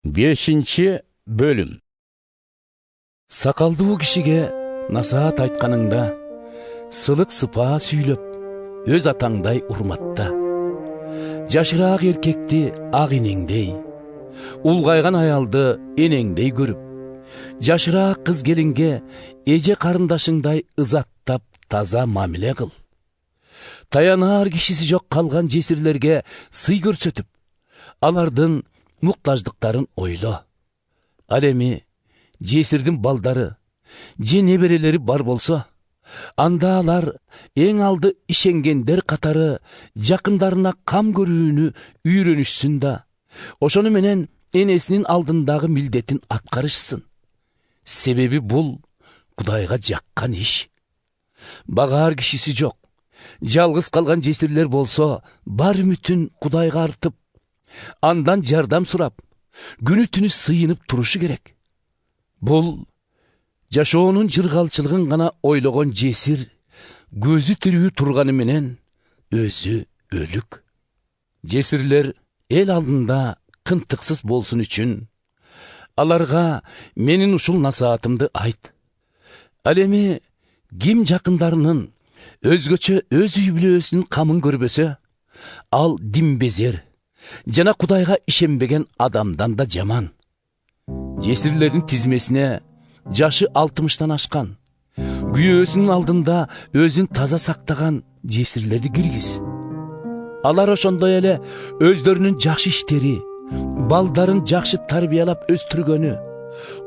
5. bölüm. Сакалдуу кишиге насаат айтканыңда, сылык сыпаа сүйлөп, өз атаңдай урматта. Жашыраак эркекти ак инеңдей, улгайган аялды энеңдей көрүп, жашыраак кыз келинге эже карындашыңдай ызаттап таза мамиле кыл. Таянаар кишиси жок калган жесирлерге сый көрсөтүп, алардын муктаждыктарын ойло. Ал эми жесирдин балдары, же неберелери бар болсо, анда алар эң алды ишенгендер катары жакындарына кам көрүүнү үйрөнүшсүн да, ошону менен энесинин алдындагы милдетин аткарышсын. Себеби бул Кудайга жаккан иш. Багаар кишиси жок, жалгыз калган жесирлер болсо, бар үмүтүн Кудайга артып, андан жардам сурап, күнү түнү сыйынып турушу керек. Бул жашоонун жыргалчылыгын гана ойлогон жесир, көзү тирүү турганы менен өзү өлүк. Жесирлер эл алдында кынтыксыз болсун үчүн аларга менин ушул насаатымды айт. Ал эми ким жакындарынын өзгөчө өз үй бүлөсүнүн камын көрбөсө, ал димбезер жана Кудайга ишенбеген адамдан да жаман. Жесирлердин тизмесине жашы 60-тан ашкан, күйөөсүнүн алдында өзүн таза сактаган жесирлерди киргиз. Алар ошондой эле өздөрүнүн жакшы иштери, балдарын жакшы тарбиялап өстүргөнү,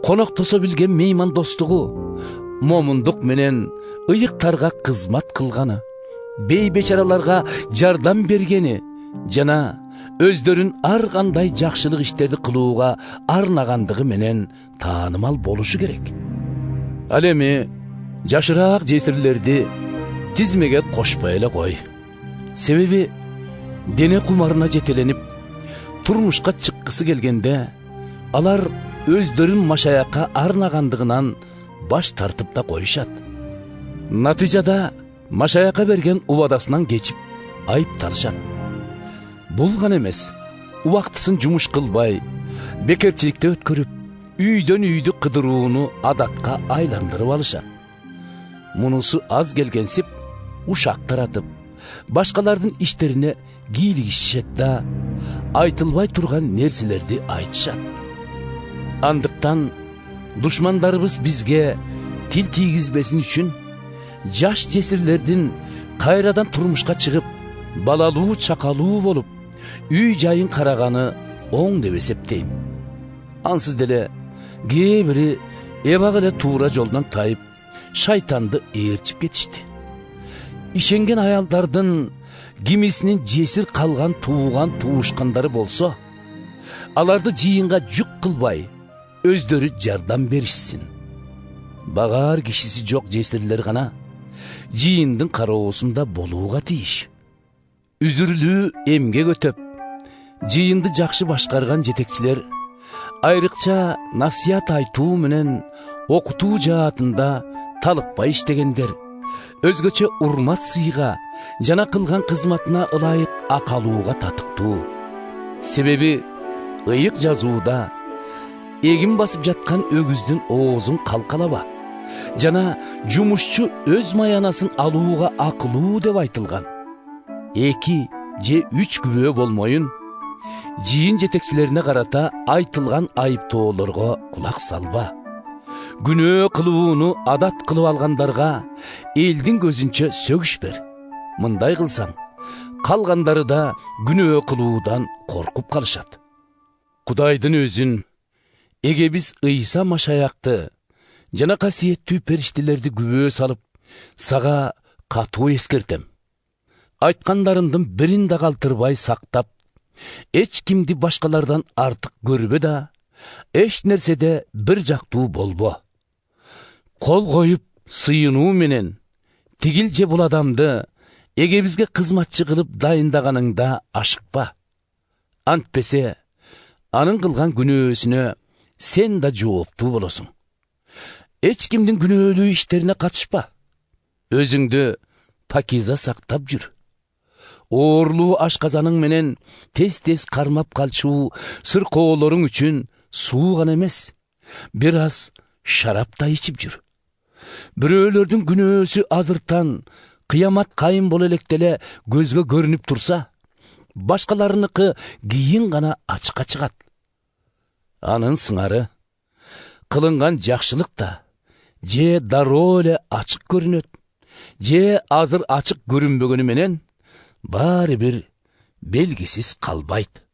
коноктосо билген меймандостугу, момундук менен ыйыктарга кызмат кылганы, бей-бечараларга жардам бергени жана өздөрүн ар кандай жакшылык иштерди кылууга арнагандыгы менен таанымал болушу керек. Ал эми жашыраак жесирлерди тизмеге кошпой эле кой. Себеби дене кумарына жетеленип, турмушка чыккысы келгенде, алар өздөрүн машаякка арнагандыгынан баш тартып да коюшат. Натыйжада машаякка берген убадасынан кечип айыпталышат. Бул гана эмес, убактысын жумуш кылбай, бекерчиликте өткөрүп, үйдөн үйдү кыдырууну адатка айландырып алышат. Мунусу аз келгенсип, ушак таратып, башкалардын иштерине кийлигишет да, айтылбай турган нерселерди айтышат. Андыктан душмандарыбыз бизге тил тийгизбесин үчүн жаш жесирлердин кайрадан турмушка чыгып, балалуу чакалуу болуп, үй жайын караганы оң деп эсептейм. Ансыз деле кээ бири эбак эле туура жолдон тайып, шайтанды ээрчип кетишти. Ишенген аялдардын кимисинин жесир калган тууган туушкандары болсо, аларды жыйынга жүк кылбай, өздөрү жардам беришсин. Багаар кишиси жок жесирлер гана жыйындын кароосунда болууга тийиш. Үзүрлүү эмгек өтөп, жыйынды жакшы башкарган жетекчилер айрыкча насыят айтуу менен окутуу жаатында талыкпай иштегендер, өзгөчө урмат сыйга жана кылган кызматына ылайык ак алууга татыктуу. Себеби ыйык жазууда эгин басып жаткан өгүздүн оозун калкалаба жана жумушчу өз маянасын алууга акылуу деп айтылган. 2 же 3 күбө болмоюн, жыйын жетекчилерине карата айтылган айыптоолорго кулак салба. Күнөө кылууну адат кылып алгандарга элдин көзүнчө сөгүш бер. Мындай кылсаң, калгандары да күнөө кылуудан коркуп калышат. Кудайдын өзүн, эге биз Ыйса Машаякты жана касиеттүү периштелерди күбө салып, сага катуу эскертем. Айткандарымдын бирин да калтырбай сактап, эч кимди башкалардан артык көрбө да, эч нерседе бир жактуу болбо. Кол коюп сыйынуу менен тигил же бул адамды эге бизге кызматчы кылып дайындаганыңда ашыкпа. Антпесе, анын кылган күнөөсүнө сен да жооптуу болосуң. Эч кимдин күнөөлүү иштерине катышпа. Өзүңдү пакиза сактап жүр. Оорлуу ашказаның менен тез-тез кармап калчуу сыркоолоруң үчүн суу гана эмес, бир аз шарап да ичип жүр. Бирөөлөрдүн күнөөсү азыртан кыямат кайым боло элек деле көзгө көрүнүп турса, башкаларыныкы кийин гана ачыкка чыгат. Анын сыңары кылынган жакшылык да же дароо эле ачык көрүнөт, же азыр ачык көрүнбөгөнү менен баары бир белгисиз калбайт.